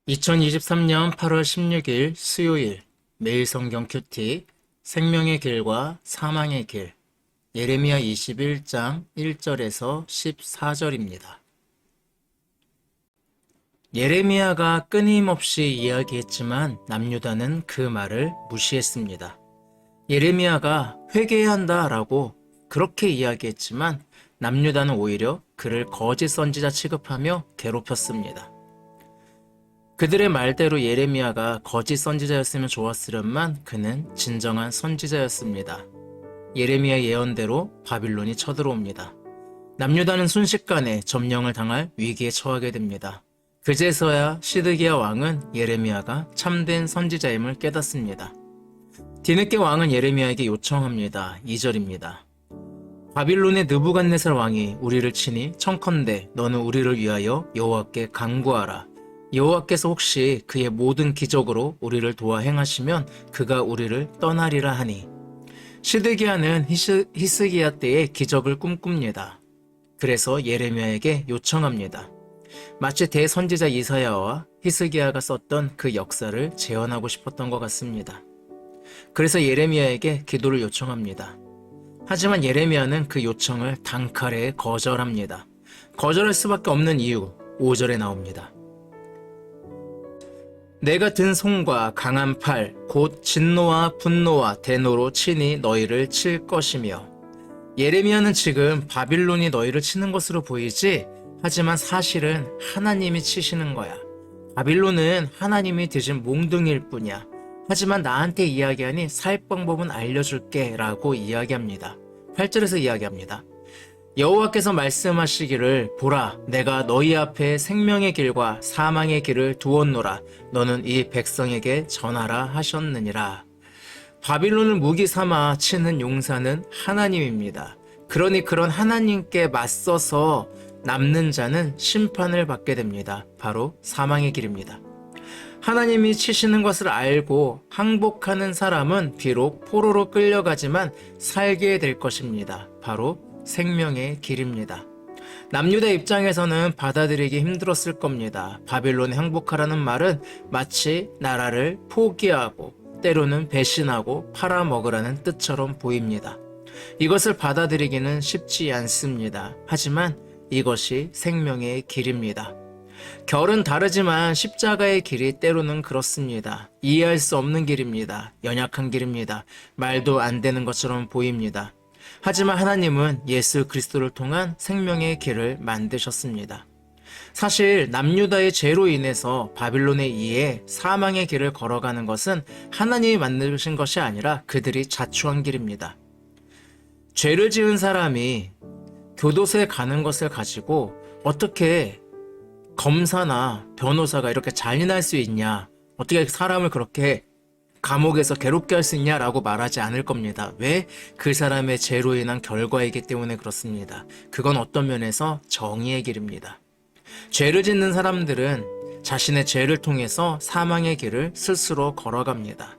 2023년 8월 16일 수요일 매일 성경 큐티 생명의 길과 사망의 길 예레미야 21장 1절에서 14절입니다. 예레미야가 끊임없이 이야기했지만 남유다는 그 말을 무시했습니다. 예레미야가 회개해야 한다라고 그렇게 이야기했지만 남유다는 오히려 그를 거짓 선지자 취급하며 괴롭혔습니다. 그들의 말대로 예레미야가 거짓 선지자였으면 좋았으련만 그는 진정한 선지자였습니다. 예레미야 예언대로 바빌론이 쳐들어옵니다. 남유다는 순식간에 점령을 당할 위기에 처하게 됩니다. 그제서야 시드기야 왕은 예레미야가 참된 선지자임을 깨닫습니다. 뒤늦게 왕은 예레미야에게 요청합니다. 2절입니다. 바빌론의 느부갓네살 왕이 우리를 치니 청컨대 너는 우리를 위하여 여호와께 간구하라. 여호와께서 혹시 그의 모든 기적으로 우리를 도와 행하시면 그가 우리를 떠나리라 하니. 시드기야는 히스기야 때의 기적을 꿈꿉니다. 그래서 예레미야에게 요청합니다. 마치 대선지자 이사야와 히스기야가 썼던 그 역사를 재현하고 싶었던 것 같습니다. 그래서 예레미야에게 기도를 요청합니다. 하지만 예레미야는 그 요청을 단칼에 거절합니다. 거절할 수밖에 없는 이유 5절에 나옵니다. 내가 든 손과 강한 팔, 곧 진노와 분노와 대노로 친히 너희를 칠 것이며. 예레미야는 지금 바빌론이 너희를 치는 것으로 보이지, 하지만 사실은 하나님이 치시는 거야. 바빌론은 하나님이 드신 몽둥이일 뿐이야. 하지만 나한테 이야기하니 살 방법은 알려줄게 라고 이야기합니다. 8절에서 이야기합니다. 여호와께서 말씀하시기를 보라 내가 너희 앞에 생명의 길과 사망의 길을 두었노라 너는 이 백성에게 전하라 하셨느니라. 바빌론을 무기 삼아 치는 용사는 하나님입니다. 그러니 그런 하나님께 맞서서 남는 자는 심판을 받게 됩니다. 바로 사망의 길입니다. 하나님이 치시는 것을 알고 항복하는 사람은 비록 포로로 끌려가지만 살게 될 것입니다. 바로 생명의 길입니다. 남유다 입장에서는 받아들이기 힘들었을 겁니다. 바빌론에 항복하라는 말은 마치 나라를 포기하고 때로는 배신하고 팔아먹으라는 뜻처럼 보입니다. 이것을 받아들이기는 쉽지 않습니다. 하지만 이것이 생명의 길입니다. 결은 다르지만 십자가의 길이 때로는 그렇습니다. 이해할 수 없는 길입니다. 연약한 길입니다. 말도 안 되는 것처럼 보입니다. 하지만 하나님은 예수 그리스도를 통한 생명의 길을 만드셨습니다. 사실 남유다의 죄로 인해서 바빌론에 의해 사망의 길을 걸어가는 것은 하나님이 만드신 것이 아니라 그들이 자초한 길입니다. 죄를 지은 사람이 교도소에 가는 것을 가지고 어떻게 검사나 변호사가 이렇게 잔인할 수 있냐, 어떻게 사람을 그렇게 감옥에서 괴롭게 할 수 있냐라고 말하지 않을 겁니다. 왜? 그 사람의 죄로 인한 결과이기 때문에 그렇습니다. 그건 어떤 면에서 정의의 길입니다. 죄를 짓는 사람들은 자신의 죄를 통해서 사망의 길을 스스로 걸어갑니다.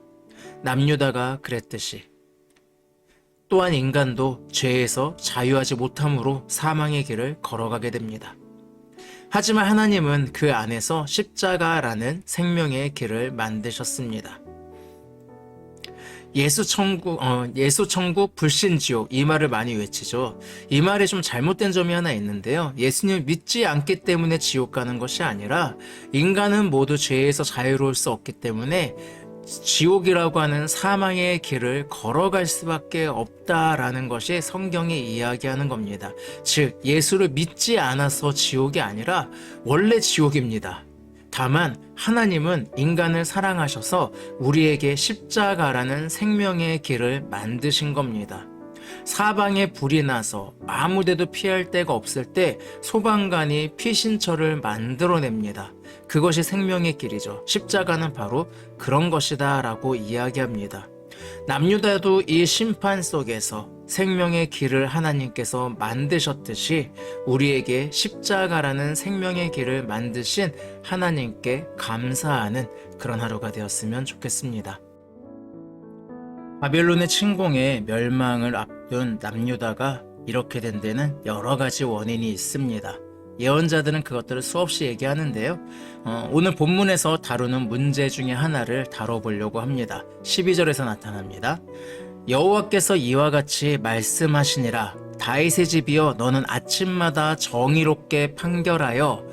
남유다가 그랬듯이 또한 인간도 죄에서 자유하지 못함으로 사망의 길을 걸어가게 됩니다. 하지만 하나님은 그 안에서 십자가라는 생명의 길을 만드셨습니다. 예수 천국, 불신 지옥, 이 말을 많이 외치죠. 이 말에 좀 잘못된 점이 하나 있는데요. 예수님을 믿지 않기 때문에 지옥 가는 것이 아니라 인간은 모두 죄에서 자유로울 수 없기 때문에 지옥이라고 하는 사망의 길을 걸어갈 수밖에 없다라는 것이 성경이 이야기하는 겁니다. 즉, 예수를 믿지 않아서 지옥이 아니라 원래 지옥입니다. 다만 하나님은 인간을 사랑하셔서 우리에게 십자가라는 생명의 길을 만드신 겁니다. 사방에 불이 나서 아무데도 피할 데가 없을 때 소방관이 피신처를 만들어냅니다. 그것이 생명의 길이죠. 십자가는 바로 그런 것이다 라고 이야기합니다. 남유다도 이 심판 속에서 생명의 길을 하나님께서 만드셨듯이 우리에게 십자가라는 생명의 길을 만드신 하나님께 감사하는 그런 하루가 되었으면 좋겠습니다. 바벨론의 침공에 멸망을 앞둔 남유다가 이렇게 된 데는 여러 가지 원인이 있습니다. 예언자들은 그것들을 수없이 얘기하는데요. 오늘 본문에서 다루는 문제 중에 하나를 다뤄보려고 합니다. 12절에서 나타납니다. 여호와께서 이와 같이 말씀하시니라. 다윗의 집이여, 너는 아침마다 정의롭게 판결하여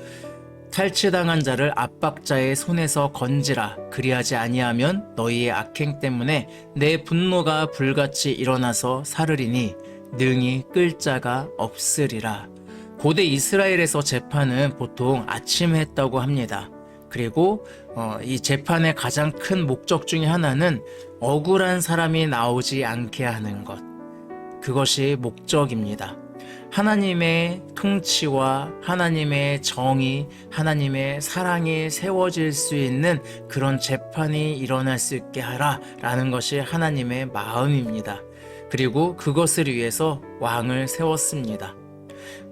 탈취당한 자를 압박자의 손에서 건지라. 그리하지 아니하면 너희의 악행 때문에 내 분노가 불같이 일어나서 사르리니 능히 끌 자가 없으리라. 고대 이스라엘에서 재판은 보통 아침에 했다고 합니다. 그리고 이 재판의 가장 큰 목적 중에 하나는 억울한 사람이 나오지 않게 하는 것. 그것이 목적입니다. 하나님의 통치와 하나님의 정의, 하나님의 사랑이 세워질 수 있는 그런 재판이 일어날 수 있게 하라라는 것이 하나님의 마음입니다. 그리고 그것을 위해서 왕을 세웠습니다.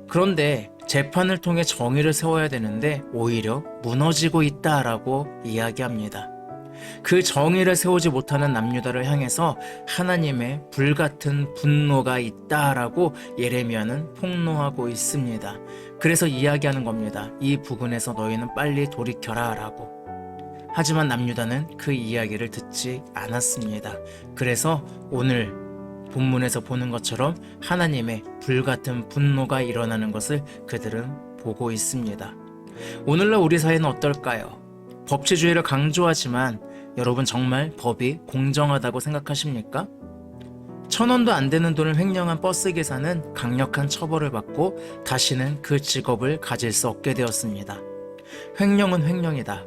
그런데 재판을 통해 정의를 세워야 되는데 오히려 무너지고 있다라고 이야기합니다. 그 정의를 세우지 못하는 남유다를 향해서 하나님의 불같은 분노가 있다라고 예레미야는 폭로하고 있습니다. 그래서 이야기하는 겁니다. 이 부근에서 너희는 빨리 돌이켜라 라고. 하지만 남유다는 그 이야기를 듣지 않았습니다. 그래서 오늘 본문에서 보는 것처럼 하나님의 불같은 분노가 일어나는 것을 그들은 보고 있습니다. 오늘날 우리 사회는 어떨까요? 법치주의를 강조하지만 여러분 정말 법이 공정하다고 생각하십니까? 1,000원도 안 되는 돈을 횡령한 버스 기사는 강력한 처벌을 받고 다시는 그 직업을 가질 수 없게 되었습니다. 횡령은 횡령이다.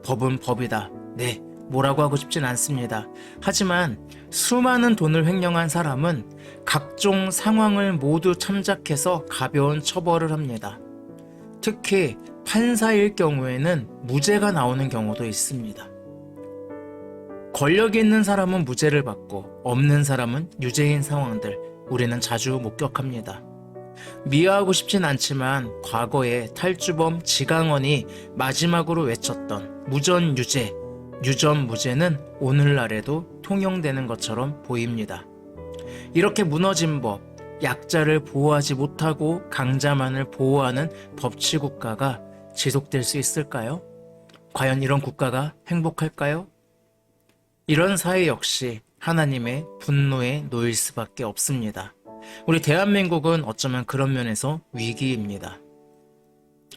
법은 법이다. 네, 뭐라고 하고 싶진 않습니다. 하지만 수많은 돈을 횡령한 사람은 각종 상황을 모두 참작해서 가벼운 처벌을 합니다. 특히 판사일 경우에는 무죄가 나오는 경우도 있습니다. 권력이 있는 사람은 무죄를 받고 없는 사람은 유죄인 상황들 우리는 자주 목격합니다. 미화하고 싶진 않지만 과거에 탈주범 지강원이 마지막으로 외쳤던 무전유죄, 유전무죄는 오늘날에도 통용되는 것처럼 보입니다. 이렇게 무너진 법, 약자를 보호하지 못하고 강자만을 보호하는 법치국가가 지속될 수 있을까요? 과연 이런 국가가 행복할까요? 이런 사회 역시 하나님의 분노에 놓일 수밖에 없습니다. 우리 대한민국은 어쩌면 그런 면에서 위기입니다.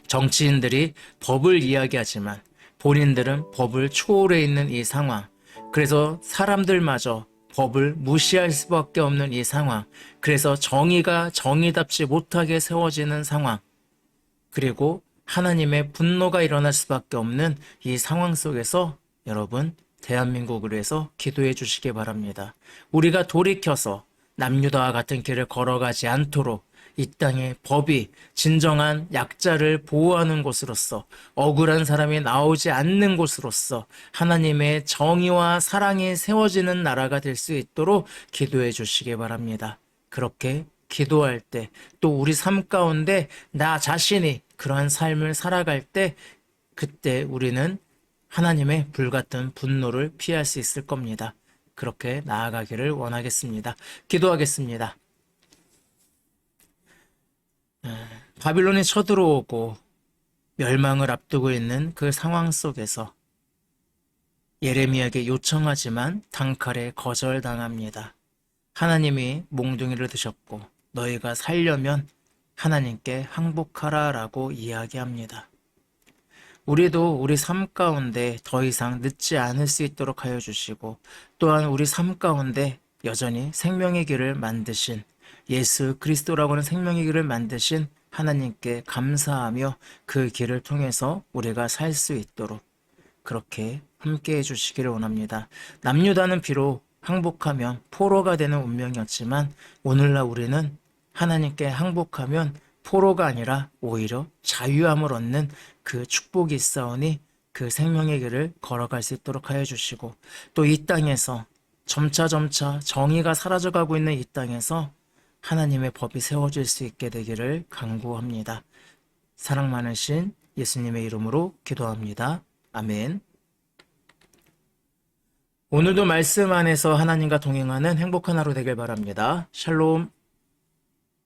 정치인들이 법을 이야기하지만 본인들은 법을 초월해 있는 이 상황, 그래서 사람들마저 법을 무시할 수밖에 없는 이 상황, 그래서 정의가 정의답지 못하게 세워지는 상황, 그리고 하나님의 분노가 일어날 수밖에 없는 이 상황 속에서 여러분 대한민국을 위해서 기도해 주시기 바랍니다. 우리가 돌이켜서 남유다와 같은 길을 걸어가지 않도록 이 땅의 법이 진정한 약자를 보호하는 곳으로서 억울한 사람이 나오지 않는 곳으로서 하나님의 정의와 사랑이 세워지는 나라가 될 수 있도록 기도해 주시기 바랍니다. 그렇게 기도할 때 또 우리 삶 가운데 나 자신이 그러한 삶을 살아갈 때 그때 우리는 하나님의 불같은 분노를 피할 수 있을 겁니다. 그렇게 나아가기를 원하겠습니다. 기도하겠습니다. 바빌론이 쳐들어오고 멸망을 앞두고 있는 그 상황 속에서 예레미야에게 요청하지만 단칼에 거절당합니다. 하나님이 몽둥이를 드셨고 너희가 살려면 하나님께 항복하라 라고 이야기합니다. 우리도 우리 삶 가운데 더 이상 늦지 않을 수 있도록 하여 주시고 또한 우리 삶 가운데 여전히 생명의 길을 만드신 예수 그리스도라고 하는 생명의 길을 만드신 하나님께 감사하며 그 길을 통해서 우리가 살 수 있도록 그렇게 함께 해주시기를 원합니다. 남유다는 비록 항복하면 포로가 되는 운명이었지만 오늘날 우리는 하나님께 항복하면 포로가 아니라 오히려 자유함을 얻는 그 축복이 있사오니 그 생명의 길을 걸어갈 수 있도록 하여 주시고 또 이 땅에서 점차점차 정의가 사라져가고 있는 이 땅에서 하나님의 법이 세워질 수 있게 되기를 간구합니다. 사랑 많으신 예수님의 이름으로 기도합니다. 아멘. 오늘도 말씀 안에서 하나님과 동행하는 행복한 하루 되길 바랍니다. 샬롬.